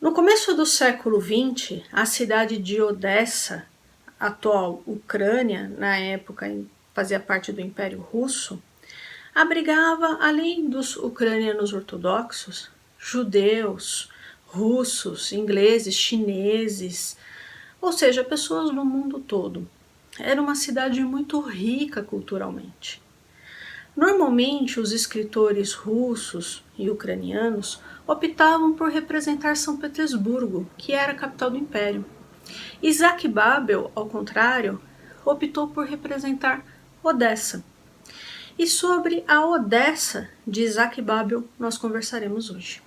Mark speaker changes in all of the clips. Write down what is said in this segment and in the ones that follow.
Speaker 1: No começo do século XX, a cidade de Odessa, atual Ucrânia, na época fazia parte do Império Russo, abrigava, além dos ucranianos ortodoxos, judeus, russos, ingleses, chineses, ou seja, pessoas do mundo todo. Era uma cidade muito rica culturalmente. Normalmente, os escritores russos e ucranianos optavam por representar São Petersburgo, que era a capital do império. Isaac Babel, ao contrário, optou por representar Odessa. E sobre a Odessa de Isaac Babel nós conversaremos hoje.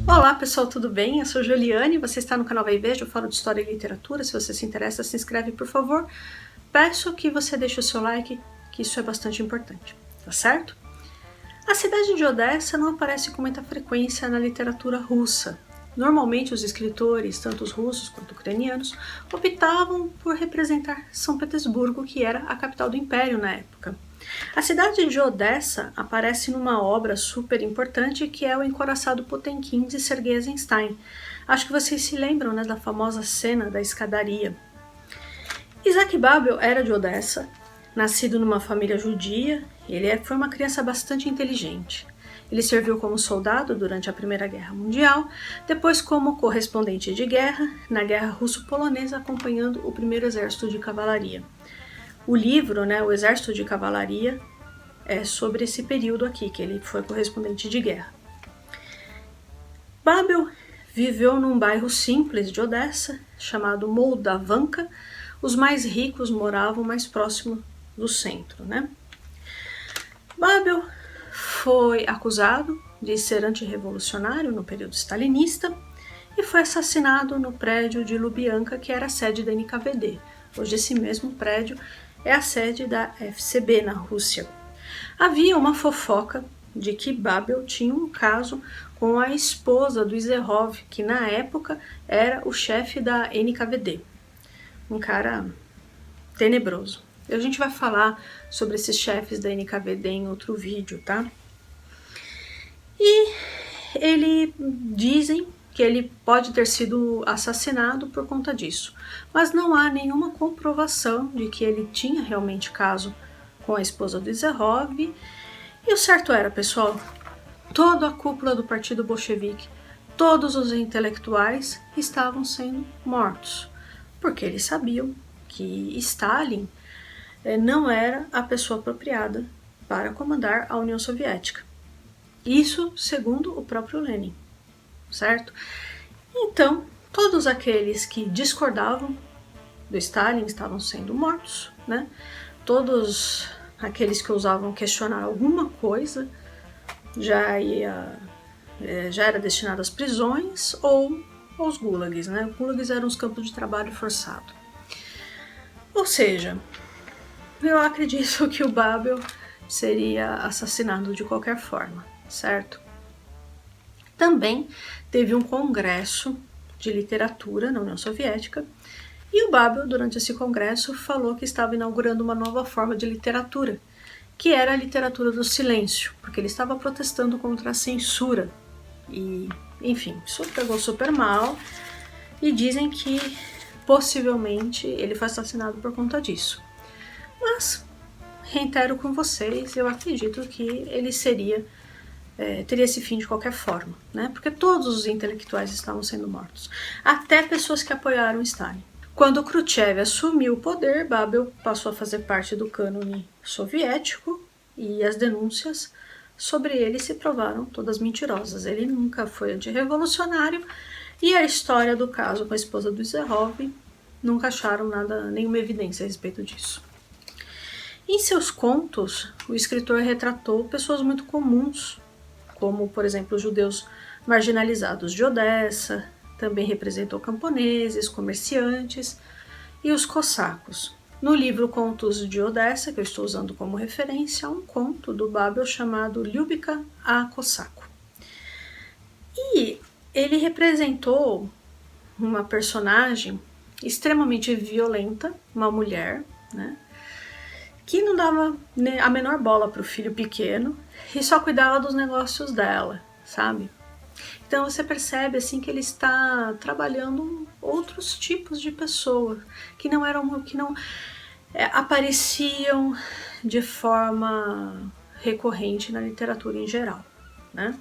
Speaker 1: Olá pessoal, tudo bem? Eu sou Juliane, você está no canal Vai e Veja, eu falo de história e literatura. Se você se interessa, se inscreve por favor. Peço que você deixe o seu like, que isso é bastante importante, tá certo? A cidade de Odessa não aparece com muita frequência na literatura russa. Normalmente os escritores, tanto os russos quanto ucranianos, optavam por representar São Petersburgo, que era a capital do império na época. A cidade de Odessa aparece numa obra super importante que é o Encoraçado Potemkin de Sergei Eisenstein. Acho que vocês se lembram, né, da famosa cena da escadaria. Isaac Babel era de Odessa, nascido numa família judia. Ele foi uma criança bastante inteligente. Ele serviu como soldado durante a Primeira Guerra Mundial, depois como correspondente de guerra na Guerra Russo-Polonesa, acompanhando o primeiro exército de cavalaria. O livro, né, O Exército de Cavalaria, é sobre esse período aqui, que ele foi correspondente de guerra. Babel viveu num bairro simples de Odessa, chamado Moldavanka. Os mais ricos moravam mais próximo do centro, né? Babel foi acusado de ser antirrevolucionário no período stalinista e foi assassinado no prédio de Lubyanka, que era a sede da NKVD. Hoje esse mesmo prédio é a sede da FSB na Rússia. Havia uma fofoca de que Babel tinha um caso com a esposa do Izerov, que na época era o chefe da NKVD. Um cara tenebroso. A gente vai falar sobre esses chefes da NKVD em outro vídeo, tá? E dizem que ele pode ter sido assassinado por conta disso, mas não há nenhuma comprovação de que ele tinha realmente caso com a esposa do Izerov. E o certo era, pessoal, toda a cúpula do Partido Bolchevique, todos os intelectuais estavam sendo mortos, porque eles sabiam que Stalin não era a pessoa apropriada para comandar a União Soviética. Isso segundo o próprio Lenin, certo? Então, todos aqueles que discordavam do Stalin estavam sendo mortos, né? Todos aqueles que ousavam questionar alguma coisa já era destinado às prisões ou aos gulags, né? Os gulags eram os campos de trabalho forçado. Ou seja, eu acredito que o Babel seria assassinado de qualquer forma, certo? Também teve um congresso de literatura na União Soviética e o Babel, durante esse congresso, falou que estava inaugurando uma nova forma de literatura, que era a literatura do silêncio, porque ele estava protestando contra a censura. E, enfim, isso pegou super mal e dizem que possivelmente ele foi assassinado por conta disso. Mas, reitero com vocês, eu acredito que ele teria esse fim de qualquer forma, né? Porque todos os intelectuais estavam sendo mortos, até pessoas que apoiaram Stalin. Quando Khrushchev assumiu o poder, Babel passou a fazer parte do cânone soviético e as denúncias sobre ele se provaram todas mentirosas. Ele nunca foi antirrevolucionário e a história do caso com a esposa do Izerov nunca acharam nenhuma evidência a respeito disso. Em seus contos, o escritor retratou pessoas muito comuns, como, por exemplo, os judeus marginalizados de Odessa, também representou camponeses, comerciantes e os cossacos. No livro Contos de Odessa, que eu estou usando como referência, há um conto do Babel chamado Lyubika a Cossaco. E ele representou uma personagem extremamente violenta, uma mulher, né, que não dava a menor bola para o filho pequeno e só cuidava dos negócios dela, sabe? Então você percebe assim que ele está trabalhando outros tipos de pessoas que não apareciam de forma recorrente na literatura em geral, né?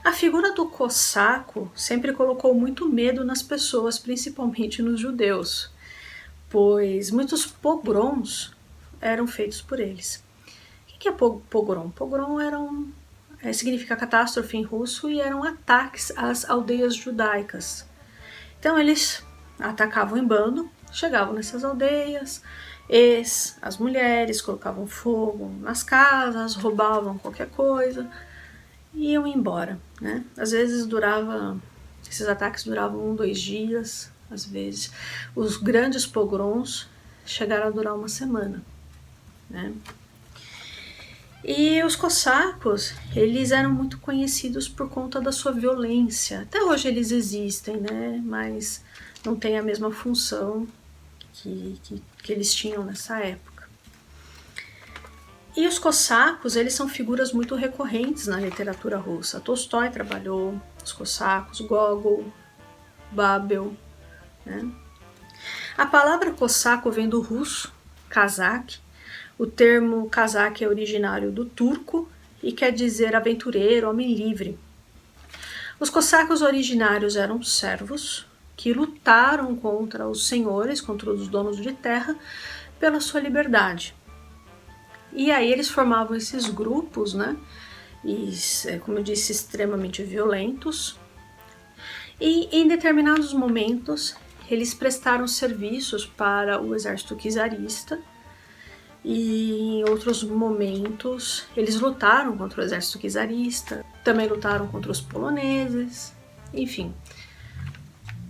Speaker 1: A figura do cossaco sempre colocou muito medo nas pessoas, principalmente nos judeus, pois muitos pogroms eram feitos por eles. O que é pogrom? Pogrom significa catástrofe em russo e eram ataques às aldeias judaicas. Então eles atacavam em bando, chegavam nessas aldeias, as mulheres colocavam fogo nas casas, roubavam qualquer coisa e iam embora, né? Às vezes esses ataques duravam 2 dias, às vezes. Os grandes pogroms chegaram a durar 1 semana, né? E os cossacos, eles eram muito conhecidos por conta da sua violência. Até hoje eles existem, né? Mas não tem a mesma função que eles tinham nessa época. E os cossacos, eles são figuras muito recorrentes na literatura russa. Tolstói trabalhou os cossacos, Gogol, Babel, né? A palavra cossaco vem do russo, kazakh. O termo kazakh é originário do turco e quer dizer aventureiro, homem livre. Os cossacos originários eram servos que lutaram contra os senhores, contra os donos de terra, pela sua liberdade. E aí eles formavam esses grupos, né? E, como eu disse, extremamente violentos. E em determinados momentos eles prestaram serviços para o exército czarista. E em outros momentos eles lutaram contra o exército czarista, também lutaram contra os poloneses, enfim,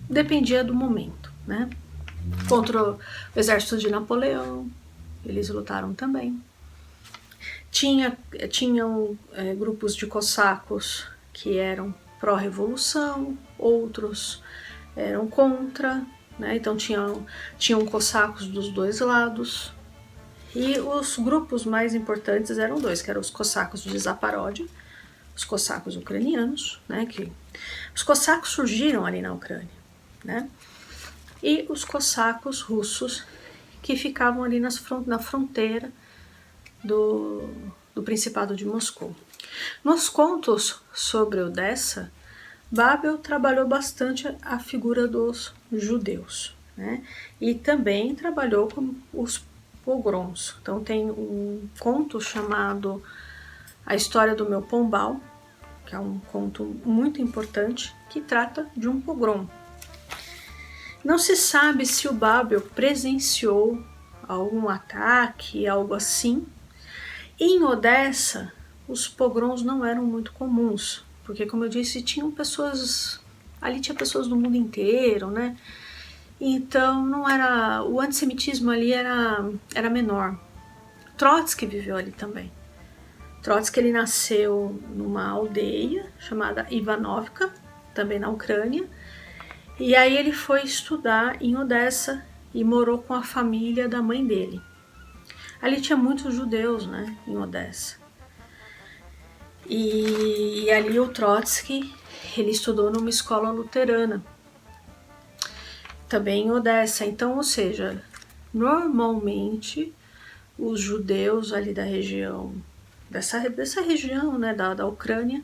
Speaker 1: dependia do momento, né? Contra o exército de Napoleão, eles lutaram também. Tinham grupos de cossacos que eram pró-revolução, outros eram contra, né? Então tinham cossacos dos dois lados. E os grupos mais importantes eram 2, que eram os cossacos de Zaparódia, os cossacos ucranianos, né, que os cossacos surgiram ali na Ucrânia, né, e os cossacos russos, que ficavam ali na fronteira do Principado de Moscou. Nos contos sobre Odessa, Babel trabalhou bastante a figura dos judeus, né, e também trabalhou com os pogroms. Então tem um conto chamado A História do Meu Pombal, que é um conto muito importante, que trata de um pogrom. Não se sabe se o Babel presenciou algum ataque, algo assim. Em Odessa, os pogroms não eram muito comuns, porque, como eu disse, ali tinha pessoas do mundo inteiro, né? Então o antissemitismo ali era menor. Trotsky viveu ali também. Trotsky ele nasceu numa aldeia chamada Ivanovka, também na Ucrânia, e aí ele foi estudar em Odessa e morou com a família da mãe dele. Ali tinha muitos judeus, né, em Odessa. E ali o Trotsky ele estudou numa escola luterana, também em Odessa. Então, ou seja, normalmente os judeus ali da região, dessa região, né, da Ucrânia,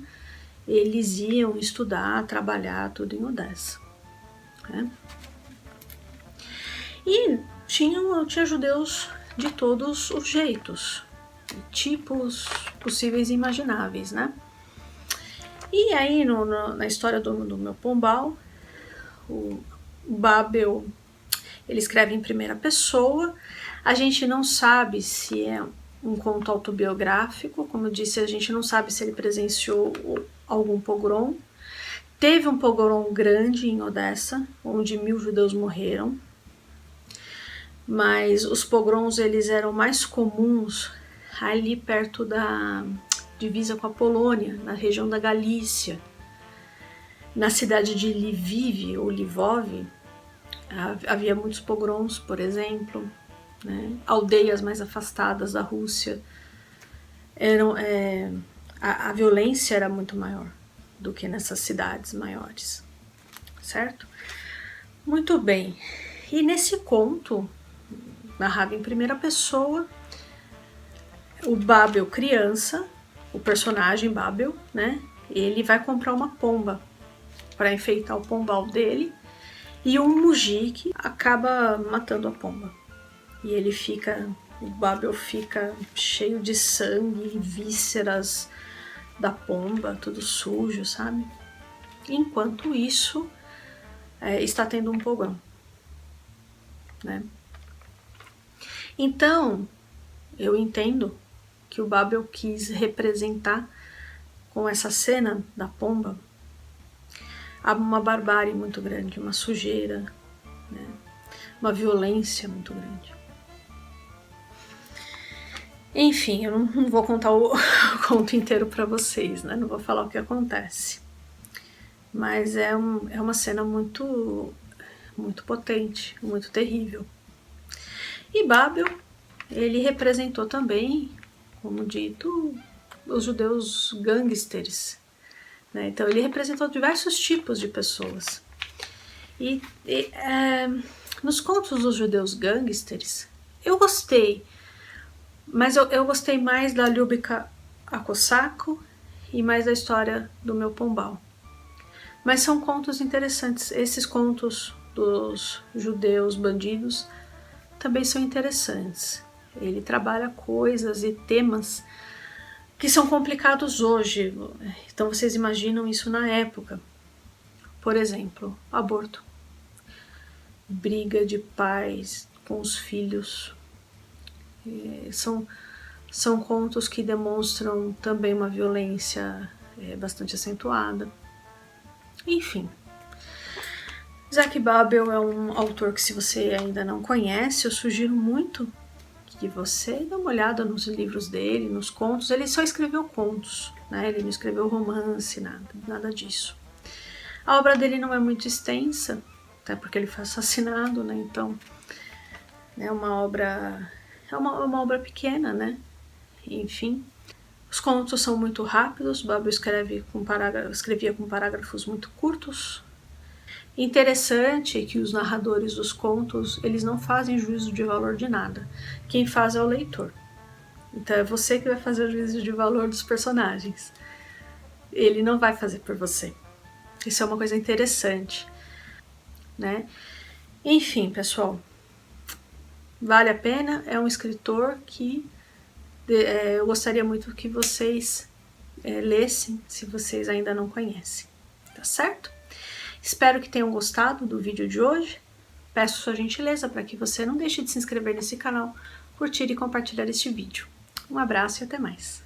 Speaker 1: eles iam estudar, trabalhar, tudo em Odessa, né? E tinha judeus de todos os jeitos, tipos possíveis e imagináveis, né? E aí, na história do meu Pombal, o Babel, ele escreve em primeira pessoa. A gente não sabe se é um conto autobiográfico, como eu disse, a gente não sabe se ele presenciou algum pogrom. Teve um pogrom grande em Odessa, onde 1.000 judeus morreram, mas os pogroms eles eram mais comuns ali perto da divisa com a Polônia, na região da Galícia. Na cidade de Lviv ou Lvov havia muitos pogroms, por exemplo. né? Aldeias mais afastadas da Rússia, a violência era muito maior do que nessas cidades maiores, certo? Muito bem. E nesse conto, narrado em primeira pessoa, o Babel criança, o personagem Babel, né? Ele vai comprar uma pomba para enfeitar o pombal dele, e um mujik acaba matando a pomba. E ele fica, o Babel fica cheio de sangue, vísceras da pomba, tudo sujo, sabe? Enquanto isso, está tendo um pogrom, né? Então, eu entendo que o Babel quis representar com essa cena da pomba uma barbárie muito grande, uma sujeira, né? Uma violência muito grande. Enfim, eu não vou contar o conto inteiro para vocês, né? Não vou falar o que acontece. Mas é uma cena muito, muito potente, muito terrível. E Babel, ele representou também, como dito, os judeus gangsters, né? Então ele representou diversos tipos de pessoas. Nos contos dos judeus gangsters, eu gostei, mas eu gostei mais da Lyubika Akosako e mais da história do meu pombal. Mas são contos interessantes. Esses contos dos judeus bandidos também são interessantes. Ele trabalha coisas e temas que são complicados hoje. Então vocês imaginam isso na época. Por exemplo, aborto. Briga de pais com os filhos. São contos que demonstram também uma violência bastante acentuada. Enfim. Isaac Babel é um autor que, se você ainda não conhece, eu sugiro muito que você dê uma olhada nos livros dele, nos contos. Ele só escreveu contos, né? Ele não escreveu romance, nada disso. A obra dele não é muito extensa, até porque ele foi assassinado, né? Então é uma obra pequena, né? Enfim, os contos são muito rápidos. Babel escrevia com parágrafos muito curtos. Interessante que os narradores dos contos, eles não fazem juízo de valor de nada. Quem faz é o leitor. Então é você que vai fazer o juízo de valor dos personagens. Ele não vai fazer por você. Isso é uma coisa interessante, né? Enfim, pessoal, vale a pena. É um escritor que eu gostaria muito que vocês lessem, se vocês ainda não conhecem, tá certo? Espero que tenham gostado do vídeo de hoje. Peço sua gentileza para que você não deixe de se inscrever nesse canal, curtir e compartilhar este vídeo. Um abraço e até mais!